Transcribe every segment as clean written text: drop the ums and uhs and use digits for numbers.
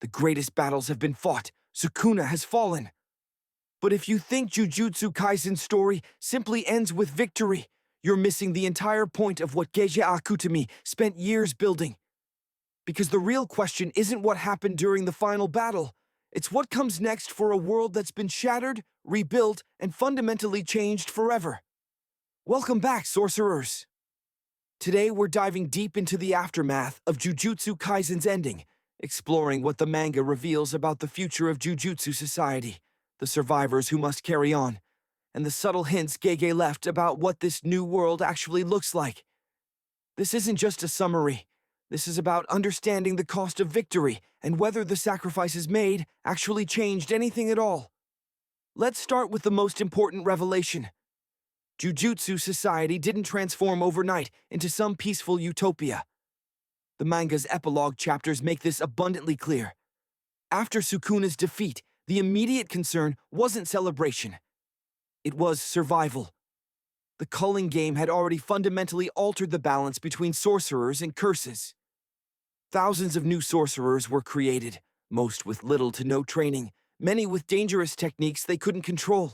The greatest battles have been fought. Sukuna has fallen. But if you think Jujutsu Kaisen's story simply ends with victory, you're missing the entire point of what Gege Akutami spent years building. Because the real question isn't what happened during the final battle. It's what comes next for a world that's been shattered, rebuilt, and fundamentally changed forever. Welcome back, sorcerers. Today we're diving deep into the aftermath of Jujutsu Kaisen's ending, exploring what the manga reveals about the future of Jujutsu society, the survivors who must carry on, and the subtle hints Gege left about what this new world actually looks like. This isn't just a summary. This is about understanding the cost of victory and whether the sacrifices made actually changed anything at all. Let's start with the most important revelation. Jujutsu society didn't transform overnight into some peaceful utopia. The manga's epilogue chapters make this abundantly clear. After Sukuna's defeat, the immediate concern wasn't celebration. It was survival. The Culling Game had already fundamentally altered the balance between sorcerers and curses. Thousands of new sorcerers were created, most with little to no training, many with dangerous techniques they couldn't control.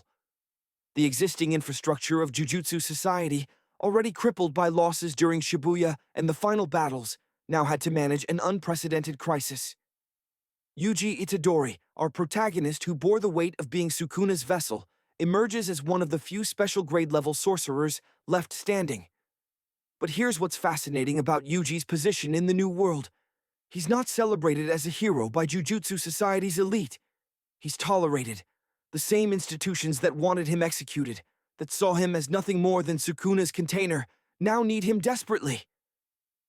The existing infrastructure of Jujutsu society, already crippled by losses during Shibuya and the final battles, now had to manage an unprecedented crisis. Yuji Itadori, our protagonist who bore the weight of being Sukuna's vessel, emerges as one of the few special grade-level sorcerers left standing. But here's what's fascinating about Yuji's position in the new world. He's not celebrated as a hero by Jujutsu society's elite. He's tolerated. The same institutions that wanted him executed, that saw him as nothing more than Sukuna's container, now need him desperately.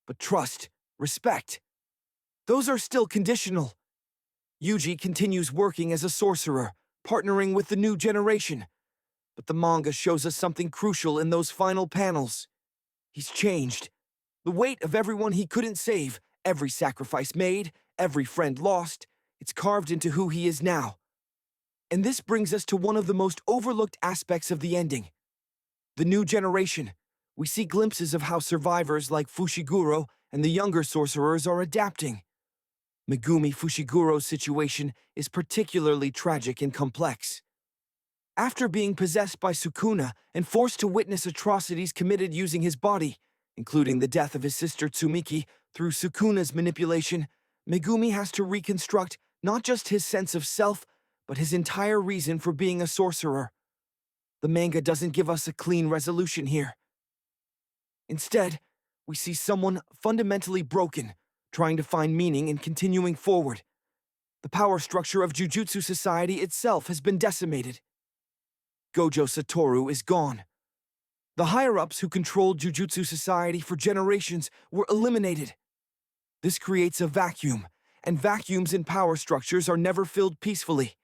But trust, respect, those are still conditional. Yuji continues working as a sorcerer, partnering with the new generation. But the manga shows us something crucial in those final panels. He's changed. The weight of everyone he couldn't save, every sacrifice made, every friend lost, it's carved into who he is now. And this brings us to one of the most overlooked aspects of the ending. The new generation. We see glimpses of how survivors like Fushiguro and the younger sorcerers are adapting. Megumi Fushiguro's situation is particularly tragic and complex. After being possessed by Sukuna and forced to witness atrocities committed using his body, including the death of his sister Tsumiki through Sukuna's manipulation, Megumi has to reconstruct not just his sense of self, but his entire reason for being a sorcerer. The manga doesn't give us a clean resolution here. Instead, we see someone fundamentally broken, trying to find meaning and continuing forward. The power structure of Jujutsu society itself has been decimated. Gojo Satoru is gone. The higher-ups who controlled Jujutsu society for generations were eliminated. This creates a vacuum, and vacuums in power structures are never filled peacefully.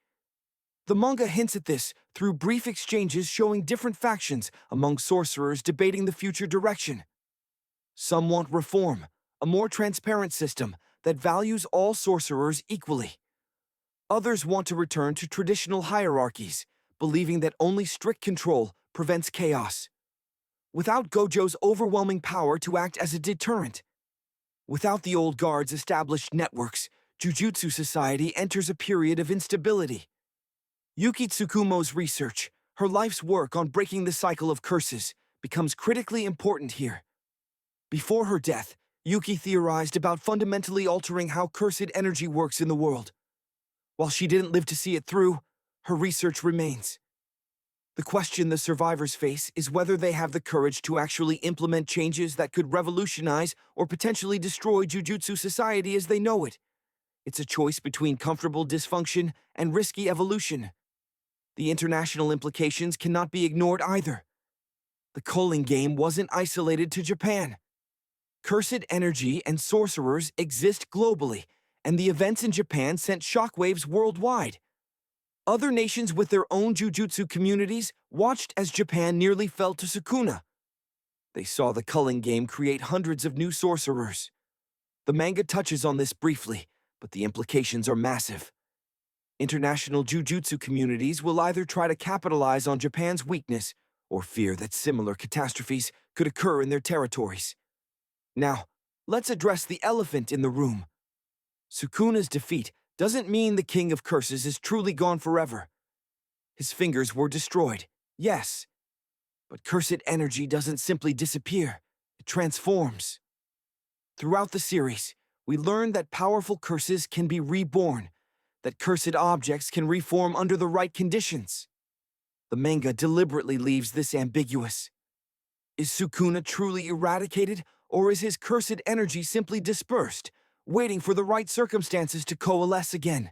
The manga hints at this through brief exchanges showing different factions among sorcerers debating the future direction. Some want reform, a more transparent system that values all sorcerers equally. Others want to return to traditional hierarchies, believing that only strict control prevents chaos. Without Gojo's overwhelming power to act as a deterrent. Without the old guard's established networks, Jujutsu society enters a period of instability. Yuki Tsukumo's research, her life's work on breaking the cycle of curses, becomes critically important here. Before her death, Yuki theorized about fundamentally altering how cursed energy works in the world. While she didn't live to see it through, her research remains. The question the survivors face is whether they have the courage to actually implement changes that could revolutionize or potentially destroy Jujutsu society as they know it. It's a choice between comfortable dysfunction and risky evolution. The international implications cannot be ignored either. The Culling Game wasn't isolated to Japan. Cursed energy and sorcerers exist globally, and the events in Japan sent shockwaves worldwide. Other nations with their own Jujutsu communities watched as Japan nearly fell to Sukuna. They saw the Culling Game create hundreds of new sorcerers. The manga touches on this briefly, but the implications are massive. International Jujutsu communities will either try to capitalize on Japan's weakness or fear that similar catastrophes could occur in their territories. Now, let's address the elephant in the room. Sukuna's defeat doesn't mean the king of curses is truly gone forever. His fingers were destroyed, yes, but cursed energy doesn't simply disappear, it transforms. Throughout the series, we learn that powerful curses can be reborn, that cursed objects can reform under the right conditions. The manga deliberately leaves this ambiguous. Is Sukuna truly eradicated, or is his cursed energy simply dispersed, waiting for the right circumstances to coalesce again?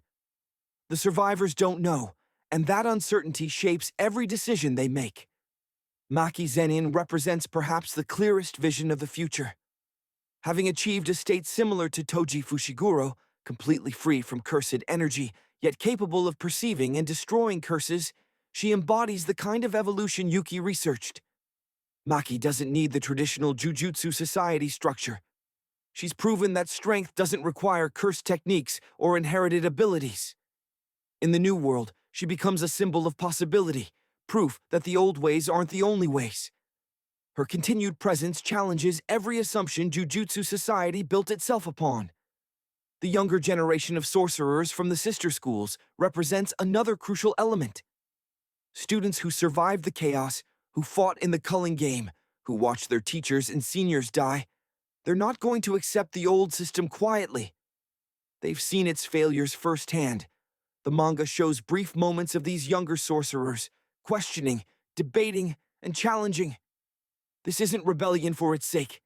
The survivors don't know, and that uncertainty shapes every decision they make. Maki Zenin represents perhaps the clearest vision of the future. Having achieved a state similar to Toji Fushiguro, completely free from cursed energy, yet capable of perceiving and destroying curses, she embodies the kind of evolution Yuki researched. Maki doesn't need the traditional Jujutsu society structure. She's proven that strength doesn't require cursed techniques or inherited abilities. In the new world, she becomes a symbol of possibility, proof that the old ways aren't the only ways. Her continued presence challenges every assumption Jujutsu society built itself upon. The younger generation of sorcerers from the sister schools represents another crucial element. Students who survived the chaos, who fought in the Culling Game, who watched their teachers and seniors die, they're not going to accept the old system quietly. They've seen its failures firsthand. The manga shows brief moments of these younger sorcerers, questioning, debating, and challenging. This isn't rebellion for its sake.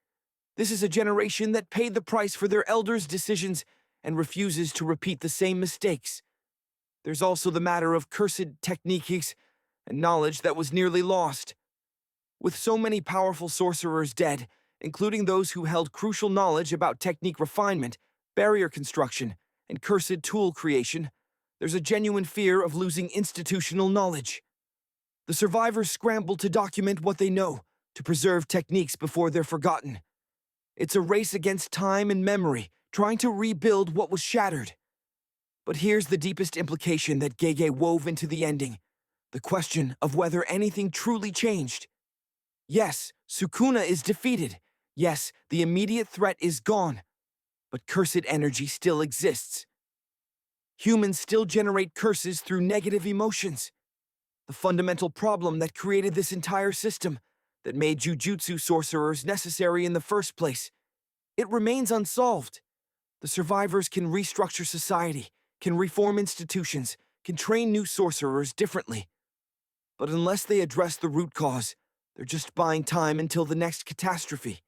This is a generation that paid the price for their elders' decisions and refuses to repeat the same mistakes. There's also the matter of cursed techniques and knowledge that was nearly lost. With so many powerful sorcerers dead, including those who held crucial knowledge about technique refinement, barrier construction, and cursed tool creation, there's a genuine fear of losing institutional knowledge. The survivors scramble to document what they know, to preserve techniques before they're forgotten. It's a race against time and memory, trying to rebuild what was shattered. But here's the deepest implication that Gege wove into the ending, the question of whether anything truly changed. Yes, Sukuna is defeated. Yes, the immediate threat is gone. But cursed energy still exists. Humans still generate curses through negative emotions. The fundamental problem that created this entire system, that made Jujutsu sorcerers necessary in the first place, it remains unsolved. The survivors can restructure society, can reform institutions, can train new sorcerers differently. But unless they address the root cause, they're just buying time until the next catastrophe.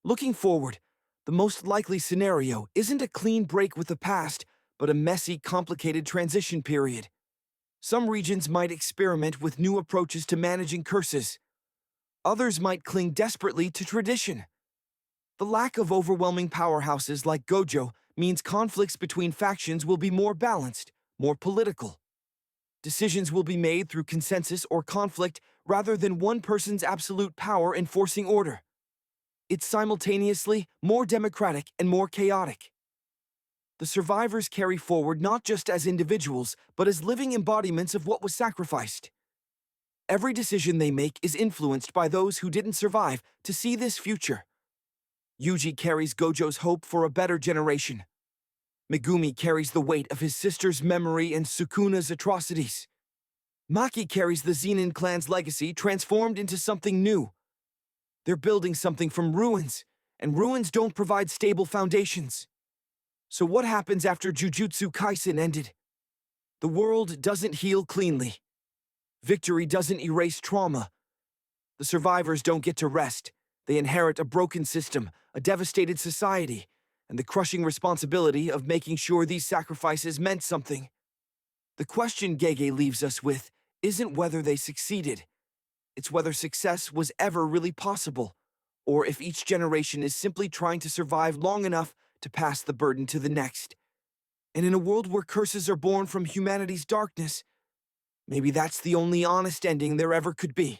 Looking forward, the most likely scenario isn't a clean break with the past, but a messy, complicated transition period. Some regions might experiment with new approaches to managing curses. Others might cling desperately to tradition. The lack of overwhelming powerhouses like Gojo means conflicts between factions will be more balanced, more political. Decisions will be made through consensus or conflict rather than one person's absolute power enforcing order. It's simultaneously more democratic and more chaotic. The survivors carry forward not just as individuals, but as living embodiments of what was sacrificed. Every decision they make is influenced by those who didn't survive to see this future. Yuji carries Gojo's hope for a better generation. Megumi carries the weight of his sister's memory and Sukuna's atrocities. Maki carries the Zenin clan's legacy transformed into something new. They're building something from ruins, and ruins don't provide stable foundations. So what happens after Jujutsu Kaisen ended? The world doesn't heal cleanly. Victory doesn't erase trauma. The survivors don't get to rest. They inherit a broken system, a devastated society, and the crushing responsibility of making sure these sacrifices meant something. The question Gege leaves us with isn't whether they succeeded. It's whether success was ever really possible, or if each generation is simply trying to survive long enough to pass the burden to the next. And in a world where curses are born from humanity's darkness, maybe that's the only honest ending there ever could be.